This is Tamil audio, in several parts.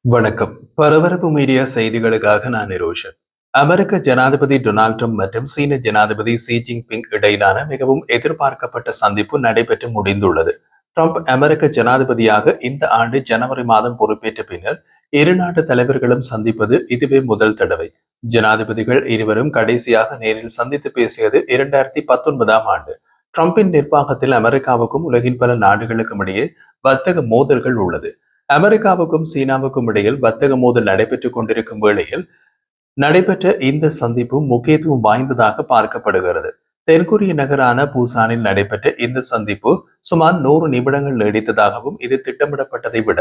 வணக்கம். பரபரப்பு மீடியா செய்திகளுக்காக நான் நிரோஷன். அமெரிக்க ஜனாதிபதி டொனால்ட் ட்ரம்ப் மற்றும் சீன ஜனாதிபதி ஷி ஜின்பிங் இடையிலான மிகவும் எதிர்பார்க்கப்பட்ட சந்திப்பு நடைபெற்று முடிந்துள்ளது. ட்ரம்ப் அமெரிக்க ஜனாதிபதியாக இந்த ஆண்டு ஜனவரி மாதம் பொறுப்பேற்ற பின்னர் இரு நாட்டு தலைவர்களும் சந்திப்பது இதுவே முதல் தடவை. ஜனாதிபதிகள் இருவரும் கடைசியாக நேரில் சந்தித்து பேசியது 2019ஆம் ஆண்டு. ட்ரம்பின் நிர்வாகத்தில் அமெரிக்காவுக்கும் உலகின் பல நாடுகளுக்கும் இடையே வர்த்தக மோதல்கள் உள்ளது. அமெரிக்காவுக்கும் சீனாவுக்கும் இடையில் வர்த்தக மோதல் நடைபெற்றுக் கொண்டிருக்கும் வேளையில் நடைபெற்ற இந்த சந்திப்பு முக்கியத்துவம் வாய்ந்ததாக பார்க்கப்படுகிறது. தென்கொரிய நகரான பூசானில் நடைபெற்ற இந்த சந்திப்பு சுமார் 100 நிமிடங்கள் நீடித்ததாகவும் இது திட்டமிடப்பட்டதை விட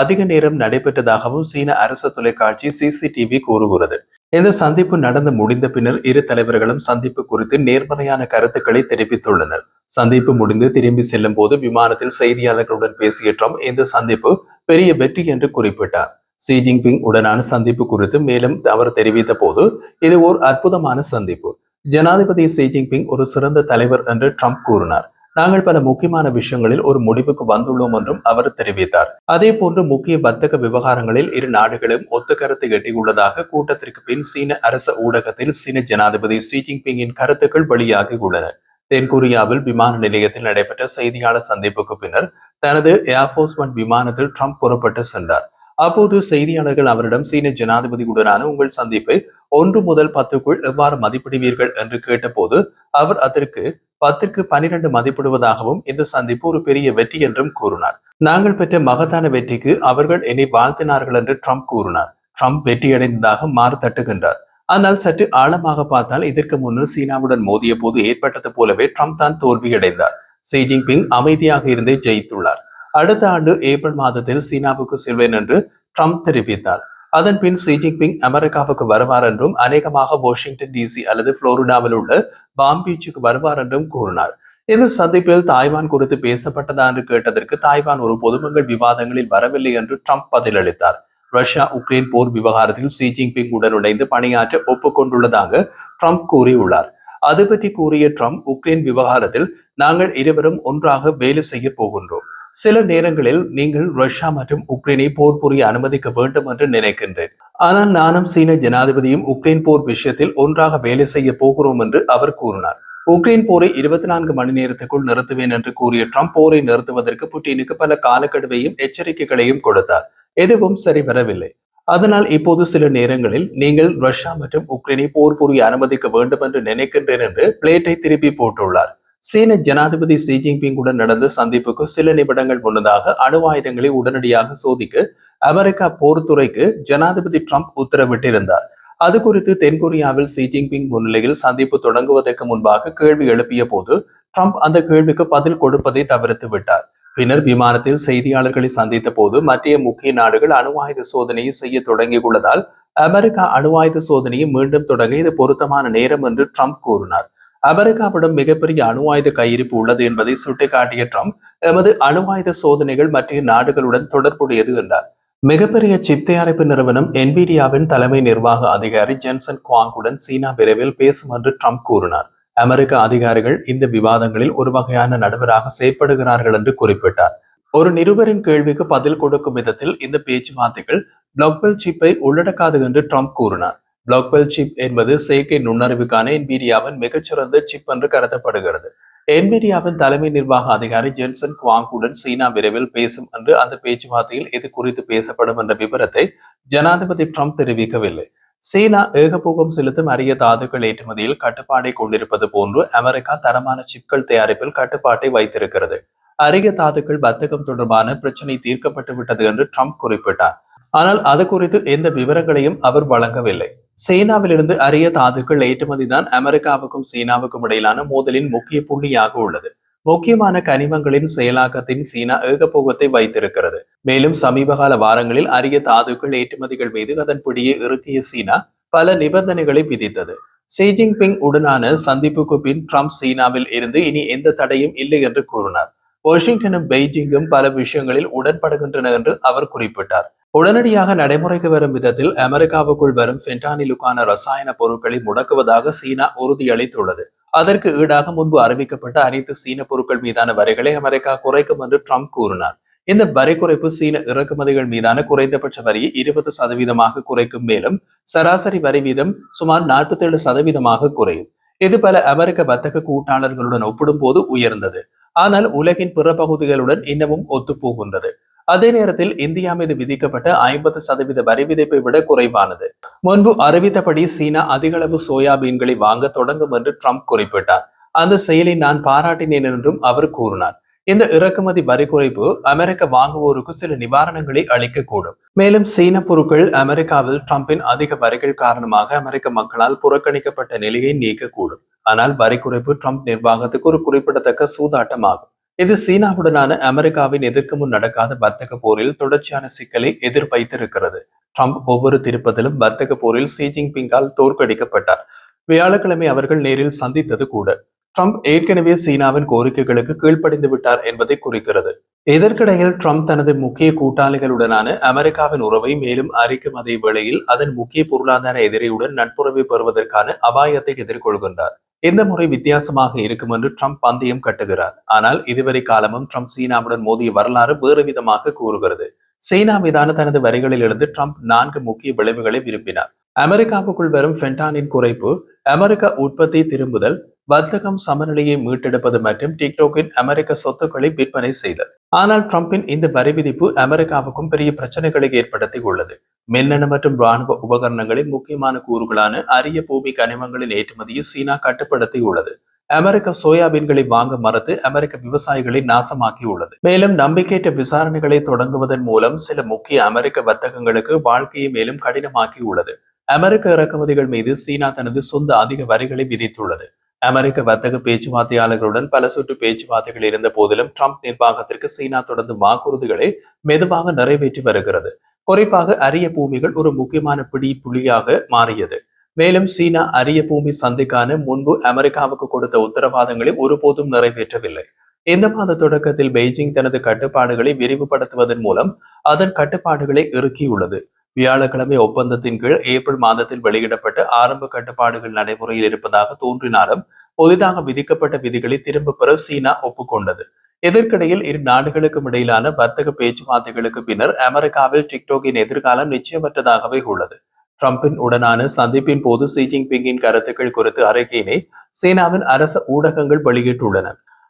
அதிக நேரம் நடைபெற்றதாகவும் சீன அரசு தொலைக்காட்சி சிசிடிவி கூறுகிறது. இந்த சந்திப்பு நடந்து முடிந்த பின்னர் இரு தலைவர்களும் சந்திப்பு குறித்து நேர்மறையான கருத்துக்களை தெரிவித்துள்ளனர். சந்திப்பு முடிந்து திரும்பி செல்லும் போது விமானத்தில் செய்தியாளர்களுடன் பேசிய ட்ரம்ப் இந்த சந்திப்பு பெரிய வெற்றி என்று குறிப்பிட்டார். ஷி ஜின்பிங் உடனான சந்திப்பு குறித்து மேலும் அவர் தெரிவித்த போது, இது ஒரு அற்புதமான சந்திப்பு. ஜனாதிபதி ஷி ஜின்பிங் ஒரு சிறந்த தலைவர் என்று ட்ரம்ப் கூறினார். நாங்கள் பல முக்கியமான விஷயங்களில் ஒரு முடிவுக்கு வந்துள்ளோம் என்றும் அவர் தெரிவித்தார். அதே போன்று முக்கிய வர்த்தக விவகாரங்களில் இரு நாடுகளும் ஒத்த கருத்தை எட்டியுள்ளதாக கூட்டத்திற்கு பின் சீன அரச ஊடகத்தில் சீன ஜனாதிபதி ஷி ஜின்பிங்கின் கருத்துக்கள் வெளியாகியுள்ளன. தென்கொரியாவில் விமான நிலையத்தில் நடைபெற்ற செய்தியாளர் சந்திப்புக்கு பின்னர் தனது ஏர்போர்ஸ் ஒன் விமானத்தில் ட்ரம்ப் புறப்பட்டு சென்றார். அப்போது செய்தியாளர்கள் அவரிடம் சீன ஜனாதிபதியுடனான உங்கள் சந்திப்பை 1 முதல் 10க்குள் எவ்வாறு மதிப்பிடுவீர்கள் என்று கேட்டபோது அவர் அதற்கு 10க்கு 12 மதிப்பிடுவதாகவும் இந்த சந்திப்பு ஒரு பெரிய வெற்றி என்றும் கூறினார். நாங்கள் பெற்ற மகத்தான வெற்றிக்கு அவர்கள் என்னை வாழ்த்தினார்கள் என்று ட்ரம்ப் கூறினார். ட்ரம்ப் வெற்றியடைந்ததாக மாறு தட்டுகின்றார். ஆனால் சற்று ஆழமாக பார்த்தால் இதற்கு முன்னர் சீனாவுடன் மோதிய போது ஏற்பட்டது போலவே ட்ரம்ப் தான் தோல்வியடைந்தார். ஷி ஜின்பிங் அமைதியாக இருந்தே ஜெயித்துள்ளார். அடுத்த ஆண்டு ஏப்ரல் மாதத்தில் சீனாவுக்கு செல்வேன் என்று ட்ரம்ப் தெரிவித்தார். அதன் பின் ஷி ஜின்பிங் அமெரிக்காவுக்கு வருவார் என்றும் அநேகமாக வாஷிங்டன் டிசி அல்லது புளோரிடாவில் உள்ள பாம் பீச்சுக்கு வருவார் என்றும் கூறினார். இந்த சந்திப்பில் தாய்வான் குறித்து பேசப்பட்டதா என்று கேட்டதற்கு தாய்வான் ஒரு பொதுமக்கள் விவாதங்களில் வரவில்லை என்று ட்ரம்ப் பதிலளித்தார். ரஷ்யா உக்ரைன் போர் விவகாரத்தில் ஷி ஜின்பிங் உடன் இணைந்து பணியாற்ற ஒப்புக்கொண்டுள்ளதாக ட்ரம்ப் கூறியுள்ளார். அது பற்றி கூறிய ட்ரம்ப், உக்ரைன் விவகாரத்தில் நாங்கள் இருவரும் ஒன்றாக வேலை செய்ய போகின்றோம். சில நேரங்களில் நீங்கள் ரஷ்யா மற்றும் உக்ரைனை போர் புரிய அனுமதிக்க வேண்டும் என்று நினைக்கின்றேன். ஆனால் நானும் சீன ஜனாதிபதியும் உக்ரைன் போர் விஷயத்தில் ஒன்றாக வேலை செய்ய போகிறோம் என்று அவர் கூறினார். உக்ரைன் போரை 24 மணி நேரத்துக்குள் நிறுத்துவேன் என்று கூறிய ட்ரம்ப் போரை நிறுத்துவதற்கு புட்டினுக்கு பல காலக்கெடுவையும் எச்சரிக்கைகளையும் கொடுத்தார். எதுவும் சரி வரவில்லை. அதனால் இப்போது சில நேரங்களில் நீங்கள் ரஷ்யா மற்றும் உக்ரைனை போர் புரிய அனுமதிக்க வேண்டும் என்று நினைக்கின்றேன் என்று பிளேட்டை திருப்பி போட்டுள்ளார். சீன ஜனாதிபதி ஷி ஜின்பிங்குடன் நடந்த சந்திப்புக்கு சில நிமிடங்கள் முன்னதாக அணு ஆயுதங்களை உடனடியாக சோதிக்க அமெரிக்கா போர்த்துறைக்கு ஜனாதிபதி ட்ரம்ப் உத்தரவிட்டிருந்தார். அது குறித்து தென்கொரியாவில் ஷி ஜின்பிங் முன்னிலையில் சந்திப்பு தொடங்குவதற்கு முன்பாக கேள்வி எழுப்பிய போது ட்ரம்ப் அந்த கேள்விக்கு பதில் கொடுப்பதை தவிர்த்து விட்டார். பின்னர் விமானத்தில் செய்தியாளர்களை சந்தித்த போது மற்ற முக்கிய நாடுகள் அணு ஆயுத சோதனையை செய்ய தொடங்கியுள்ளதால் அமெரிக்கா அணு ஆயுத சோதனையை மீண்டும் தொடங்க இது பொருத்தமான நேரம் என்று ட்ரம்ப் கூறினார். அமெரிக்காவிடம் மிகப்பெரிய அணு ஆயுத கையிருப்பு உள்ளது என்பதை சுட்டிக்காட்டிய ட்ரம்ப், எமது அணு ஆயுத சோதனைகள் மற்ற நாடுகளுடன் தொடர்புடையது என்றார். மிகப்பெரிய சிப் தயாரிப்பு நிறுவனம் என்பிடியாவின் தலைமை நிர்வாக அதிகாரி ஜென்சன் குவாங்குடன் சீனா விரைவில் பேசும் என்று ட்ரம்ப் கூறினார். அமெரிக்க அதிகாரிகள் இந்த விவாதங்களில் ஒரு வகையான நடுவராக செயற்படுகிறார்கள் என்று குறிப்பிட்டார். ஒரு நிருபரின் கேள்விக்கு பதில் கொடுக்கும் விதத்தில் இந்த பேச்சுவார்த்தைகள் பிளாக்பெல் சிப்பை உள்ளடக்காது என்று ட்ரம்ப் கூறினார். பிளாக்பெல் சிப் என்பது செயற்கை நுண்ணறிவுக்கான என்பிடியாவின் மிகச்சிறந்த சிப் என்று கருதப்படுகிறது. என்பிடியாவின் தலைமை நிர்வாக அதிகாரி ஜென்சன் குவாங்குடன் சீனா விரைவில் பேசும் என்று அந்த பேச்சுவார்த்தையில் இது குறித்து பேசப்படும் என்ற விவரத்தை ஜனாதிபதி ட்ரம்ப் தெரிவிக்கவில்லை. சீனா ஏகபோகம் செலுத்தும் அரிய தாதுக்கள் ஏற்றுமதியில் கட்டுப்பாட்டை கொண்டிருப்பது போன்று அமெரிக்கா தரமான சிப்கள் தயாரிப்பில் கட்டுப்பாட்டை வைத்திருக்கிறது. அரிய தாதுக்கள் வர்த்தகம் தொடர்பான பிரச்சினை தீர்க்கப்பட்டு விட்டது என்று ட்ரம்ப் குறிப்பிட்டார். ஆனால் அது குறித்து எந்த விவரங்களையும் அவர் வழங்கவில்லை. சீனாவிலிருந்து அரிய தாதுக்கள் ஏற்றுமதிதான் அமெரிக்காவுக்கும் சீனாவுக்கும் இடையிலான மோதலின் முக்கிய புள்ளியாக உள்ளது. முக்கியமான கனிமங்களின் செயலாக்கத்தின் சீனா ஏகபோகத்தை வைத்திருக்கிறது. மேலும் சமீபகால வாரங்களில் அரிய தாதுக்கள் ஏற்றுமதிகள் மீது அதன் பிடியை இறுக்கிய சீனா பல நிபந்தனைகளை விதித்தது. ஷி ஜின்பிங் உடனான சந்திப்புக்கு பின் ட்ரம்ப் சீனாவில் இருந்து இனி எந்த தடையும் இல்லை என்று கூறினார். வாஷிங்டனும் பெய்ஜிங்கும் பல விஷயங்களில் உடன்படுகின்றன என்று அவர் குறிப்பிட்டார். உடனடியாக நடைமுறைக்கு வரும் விதத்தில் அமெரிக்காவுக்குள் வரும் ஃபென்டானிலுக்கான ரசாயன பொருட்களை முடக்குவதாக சீனா உறுதியளித்துள்ளது. அதற்கு ஈடாக முன்பு அறிவிக்கப்பட்ட அனைத்து சீன பொருட்கள் மீதான வரிகளை அமெரிக்கா குறைக்கும் என்று ட்ரம்ப் கூறினார். இந்த வரி குறைப்பு சீன இறக்குமதிகள் மீதான குறைந்தபட்ச வரியை 20% குறைக்கும், மேலும் சராசரி வரி வீதம் சுமார் 47% குறையும். இது பல அமெரிக்க வர்த்தக கூட்டாளர்களுடன் ஒப்பிடும் போது உயர்ந்தது, ஆனால் உலகின் பிற பகுதிகளுடன் இன்னமும் ஒத்துப்போகின்றது. அதே நேரத்தில் இந்தியா மீது விதிக்கப்பட்ட 50% வரி விதிப்பை விட குறைவானது. முன்பு அறிவித்தபடி சீனா அதிகளவு சோயாபீன்களை வாங்க தொடங்கும் என்று ட்ரம்ப் குறிப்பிட்டார். அந்த செயலை நான் பாராட்டினேன் என்றும் அவர் கூறினார். இந்த இறக்குமதி வரி குறைப்பு அமெரிக்க வாங்குவோருக்கு சில நிவாரணங்களை அளிக்கக்கூடும். மேலும் சீன பொருட்கள் அமெரிக்காவில் ட்ரம்பின் அதிக வரிகள் காரணமாக அமெரிக்க மக்களால் புறக்கணிக்கப்பட்ட நிலையை நீக்கக்கூடும். ஆனால் வரி குறைப்பு ட்ரம்ப் நிர்வாகத்துக்கு ஒரு குறிப்பிடத்தக்க சூதாட்டமாகும். இது சீனாவுடனான அமெரிக்காவின் எதிர்க்கு முன் நடக்காத வர்த்தக போரில் தொடர்ச்சியான சிக்கலை எதிர்வைத்திருக்கிறது. ட்ரம்ப் ஒவ்வொரு திருப்பத்திலும் வர்த்தக போரில் ஷி ஜின்பிங்கால் தோற்கடிக்கப்பட்டார். வியாழக்கிழமை அவர்கள் நேரில் சந்தித்தது கூட ட்ரம்ப் ஏற்கனவே சீனாவின் கோரிக்கைகளுக்கு கீழ்ப்படிந்து விட்டார் என்பதை குறிக்கிறது. இதற்கிடையில் ட்ரம்ப் தனது முக்கிய கூட்டாளிகளுடனான அமெரிக்காவின் உறவை மேலும் அரிக்கும் அதே வேளையில் அதன் முக்கிய பொருளாதார எதிரியுடன் நட்புறவை பெறுவதற்கான அபாயத்தை எதிர்கொள்கின்றார். இந்த முறை வித்தியாசமாக இருக்கும் என்று ட்ரம்ப் பந்தயம் கட்டுகிறார். ஆனால் இதுவரை காலமும் ட்ரம்ப் சீனாவுடன் மோதிய வரலாறு வேறு விதமாக கூறுகிறது. சீனா மீதான தனது வரிகளில் இருந்து ட்ரம்ப் 4 முக்கிய விளைவுகளை விரும்பினார். அமெரிக்காவுக்குள் வரும் ஃபென்டானின் குறைப்பு, அமெரிக்க உற்பத்தி திரும்புதல், வர்த்தகம் சமநிலையை மீட்டெடுப்பது மற்றும் டிக்டாக்கின் அமெரிக்க சொத்துக்களை விற்பனை செய்தல். ஆனால் ட்ரம்பின் இந்த வரி விதிப்பு அமெரிக்காவுக்கும் பெரிய பிரச்சனைகளை ஏற்படுத்தி உள்ளது. மின்னணு மற்றும் ராணுவ உபகரணங்களின் முக்கியமான கூறுகளான அரிய பூமி கனிமங்களின் ஏற்றுமதியை சீனா கட்டுப்படுத்தியுள்ளது. அமெரிக்க சோயாபீன்களை வாங்க மறுத்து அமெரிக்க விவசாயிகளை நாசமாக்கியுள்ளது. மேலும் நம்பிக்கையற்ற விசாரணைகளை தொடங்குவதன் மூலம் சில முக்கிய அமெரிக்க வர்த்தகங்களுக்கு வாழ்க்கையை மேலும் கடினமாக்கியுள்ளது. அமெரிக்க இறக்குமதிகள் மீது சீனா தனது சொந்த அதிக வரிகளை விதித்துள்ளது. அமெரிக்க வர்த்தக பேச்சுவார்த்தையாளர்களுடன் பல சுற்று பேச்சுவார்த்தைகள் இருந்த போதிலும் ட்ரம்ப் நிர்வாகத்திற்கு சீனா தொடர்ந்து வாக்குறுதிகளை மெதுவாக நிறைவேற்றி வருகிறது. குறிப்பாக அரிய பூமிகள் ஒரு முக்கியமான புள்ளியாக மாறியது. மேலும் சீனா அரிய பூமி சந்தைக்கான முன்பு அமெரிக்காவுக்கு கொடுத்த உத்தரவாதங்களை ஒருபோதும் நிறைவேற்றவில்லை. இந்த மாத தொடக்கத்தில் பெய்ஜிங் தனது கட்டுப்பாடுகளை விரிவுபடுத்துவதன் மூலம் அதன் கட்டுப்பாடுகளை இறுக்கியுள்ளது. வியாழக்கிழமை ஒப்பந்தத்தின் கீழ் ஏப்ரல் மாதத்தில் வெளியிடப்பட்ட ஆரம்ப கட்டுப்பாடுகள் நடைமுறையில் இருப்பதாக தோன்றினாலும் புதிதாக விதிக்கப்பட்ட விதிகளை திரும்ப பெற சீனா ஒப்புக்கொண்டது. இதற்கிடையில் இரு நாடுகளுக்கும் இடையிலான வர்த்தக பேச்சுவார்த்தைகளுக்கு பின்னர் அமெரிக்காவில் டிக்டாக்கின் எதிர்காலம் நிச்சயமற்றதாகவே உள்ளது. ட்ரம்பின் உடனான சந்திப்பின் போது ஷி ஜின்பிங்கின் கருத்துக்கள் குறித்து அறிக்கையினை சீனாவின் அரச ஊடகங்கள் வெளியிட்டுள்ளன.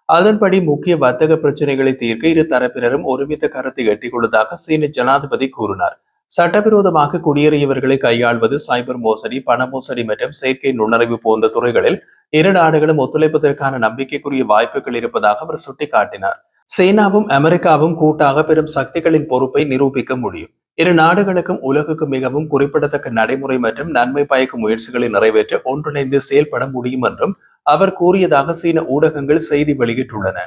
அதன்படி முக்கிய வர்த்தக பிரச்சனைகளை தீர்க்க இரு தரப்பினரும் ஒருமித்த கருத்தை எட்டியுள்ளதாக சீன ஜனாதிபதி கூறினார். சட்டவிரோதமாக குடியேறியவர்களை கையாள்வது, சைபர் மோசடி, பண மோசடி மற்றும் செயற்கை நுண்ணறிவு போன்ற துறைகளில் இரு நாடுகளும் ஒத்துழைப்பதற்கான நம்பிக்கைக்குரிய வாய்ப்புகள் இருப்பதாக அவர் சுட்டிக்காட்டினார். சீனாவும் அமெரிக்காவும் கூட்டாக பெரும் சக்திகளின் பொறுப்பை நிரூபிக்க முடியும். இரு நாடுகளுக்கும் உலகுக்கு மிகவும் குறிப்பிடத்தக்க நடைமுறை மற்றும் நன்மை பயக்கும் முயற்சிகளை நிறைவேற்ற ஒன்றிணைந்து செயல்பட முடியும் என்றும் அவர் கூறியதாக சீன ஊடகங்கள் செய்தி வெளியிட்டுள்ளன.